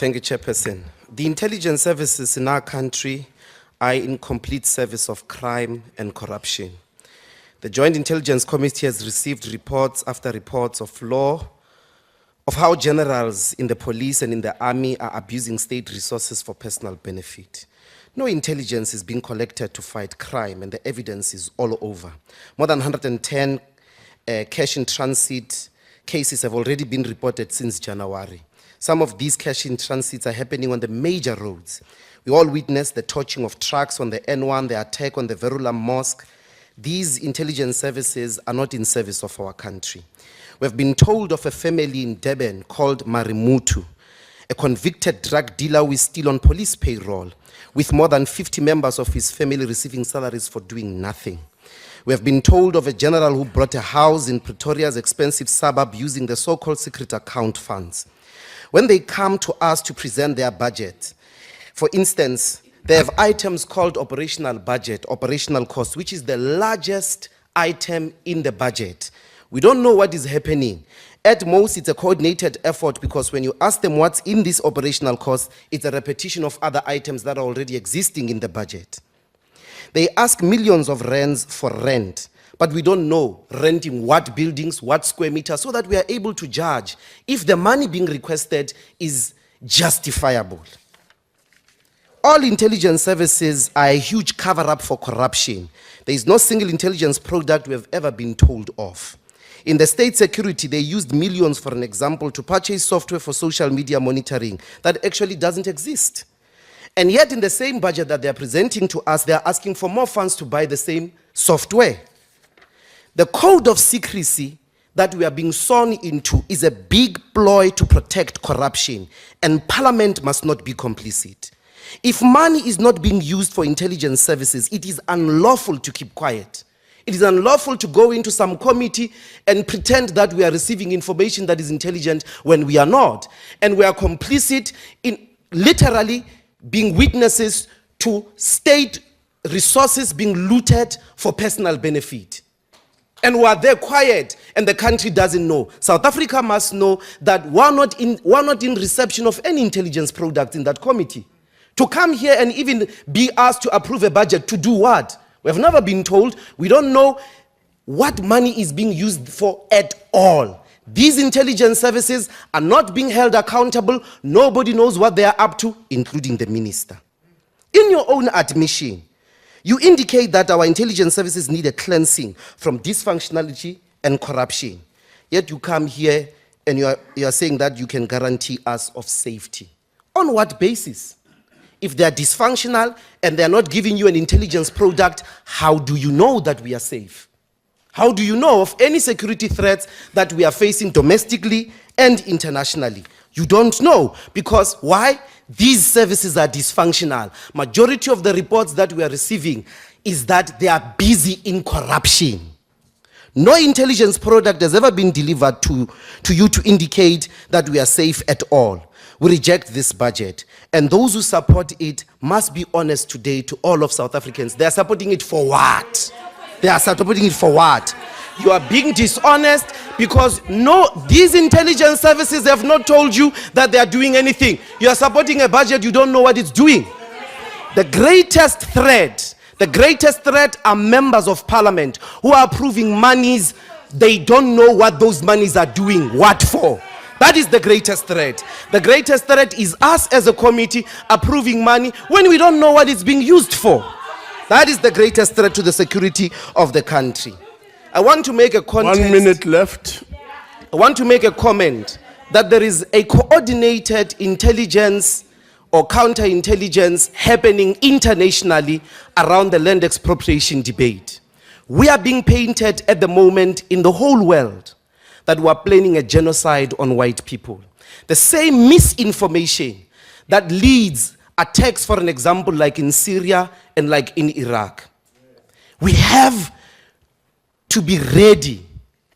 Thank you, Chairperson. The intelligence services in our country are in complete service of crime and corruption. The Joint Intelligence Committee has received reports after reports of how generals in the police and in the army are abusing state resources for personal benefit. No intelligence is being collected to fight crime, and the evidence is all over. More than 110 cash in transit cases have already been reported since January. Some of these cash in transits are happening on the major roads. We all witnessed the torching of trucks on the N1, the attack on the Verulam Mosque. These intelligence services are not in service of our country. We have been told of a family in Durban called Marimutu, a convicted drug dealer who is still on police payroll, with more than 50 members of his family receiving salaries for doing nothing. We have been told of a general who bought a house in Pretoria's expensive suburb using the so-called secret account funds. When they come to us to present their budget, for instance, they have items called operational budget, operational cost, which is the largest item in the budget. We don't know what is happening. At most, it's a coordinated effort, because when you ask them what's in this operational cost, it's a repetition of other items that are already existing in the budget. They ask millions of rands for rent, but we don't know renting what buildings, what square meters, so that we are able to judge if the money being requested is justifiable. All intelligence services are a huge cover-up for corruption. There is no single intelligence product we have ever been told of. In the state security, they used millions, for an example, to purchase software for social media monitoring that actually doesn't exist. And yet, in the same budget that they are presenting to us, they are asking for more funds to buy the same software. The code of secrecy that we are being sworn into is a big ploy to protect corruption, and Parliament must not be complicit. If money is not being used for intelligence services, it is unlawful to keep quiet. It is unlawful to go into some committee and pretend that we are receiving information that is intelligent when we are not. And we are complicit in literally being witnesses to state resources being looted for personal benefit. And we are there quiet, and the country doesn't know. South Africa must know that we're not in reception of any intelligence product in that committee. To come here and even be asked to approve a budget, to do what? We have never been told. We don't know what money is being used for at all. These intelligence services are not being held accountable. Nobody knows what they are up to, including the minister. In your own admission, you indicate that our intelligence services need a cleansing from dysfunctionality and corruption. Yet you come here and you are saying that you can guarantee us of safety. On what basis? If they are dysfunctional and they are not giving you an intelligence product, how do you know that we are safe? How do you know of any security threats that we are facing domestically and internationally? You don't know. Because why? These services are dysfunctional. Majority of the reports that we are receiving is that they are busy in corruption. No intelligence product has ever been delivered to you to indicate that we are safe at all. We reject this budget. And those who support it must be honest today to all of South Africans. They are supporting it for what? They are supporting it for what? You are being dishonest because these intelligence services have not told you that they are doing anything. You are supporting a budget, you don't know what it's doing. The greatest threat are members of Parliament who are approving monies. They don't know what those monies are doing, what for. That is the greatest threat. The greatest threat is us as a committee approving money when we don't know what it's being used for. That is the greatest threat to the security of the country. I want to make a context. 1 minute left. I want to make a comment that there is a coordinated intelligence or counterintelligence happening internationally around the land expropriation debate. We are being painted at the moment in the whole world that we are planning a genocide on white people. The same misinformation that leads attacks, for an example, like in Syria and like in Iraq. We have to be ready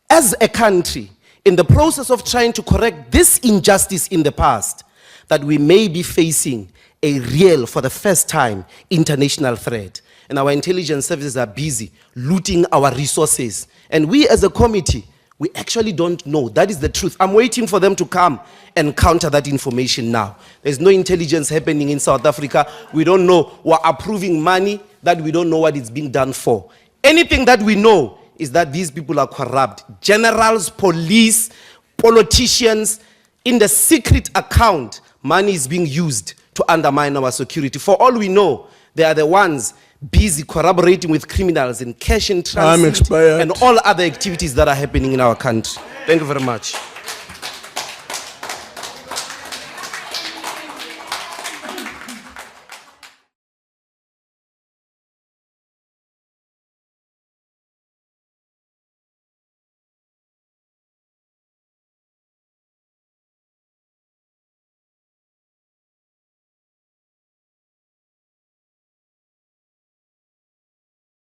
as a country in the process of trying to correct this injustice in the past, that we may be facing a real, for the first time, international threat. And our intelligence services are busy looting our resources. And we as a committee, We actually don't know. That is the truth. I'm waiting for them to come and counter that information now. There's no intelligence happening in South Africa. We don't know. We're approving money that we don't know what it's being done for. Anything that we know is that these people are corrupt. Generals, police, politicians, in the secret account, money is being used to undermine our security. For all we know, they are the ones busy collaborating with criminals in cash in transit and all other activities that are happening in our country. Thank you very much.